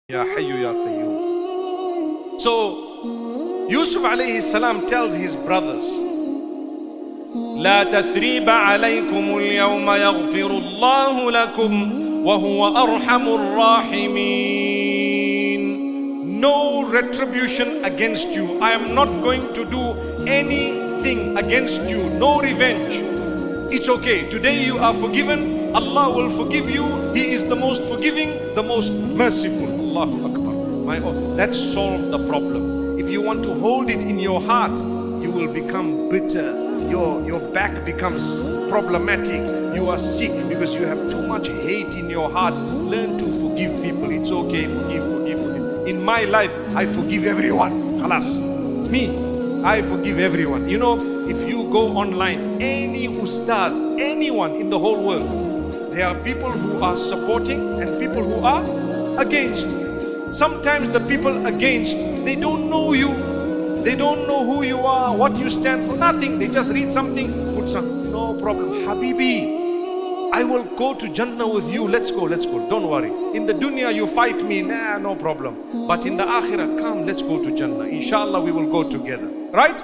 Ya Hayyu Ya Qayyum. So Yusuf alayhi salam tells his brothers, لا تثريب عليكم اليوم يغفر الله لكم وهو أرحم الراحمين. No retribution against you. I am not going to do anything against you. No revenge. It's okay. Today you are forgiven. Allah will forgive you. He is the most forgiving, the most merciful. Allahu Akbar. That solves the problem. If you want to hold it in your heart, you will become bitter. Your back becomes problematic. You are sick because you have too much hate in your heart. Learn to forgive people. It's okay. Forgive. In my life, I forgive everyone. Khalas. Me, I forgive everyone. You know, if you go online, any ustaz, anyone in the whole world, there are people who are supporting and people who are against. Sometimes the people against, they don't know you. They don't know who you are, what you stand for, nothing. They just read something, put some, no problem. Habibi, I will go to Jannah with you. Let's go. Don't worry. In the dunya you fight me, nah, no problem. But in the akhirah, come, let's go to Jannah. Inshallah, we will go together. Right?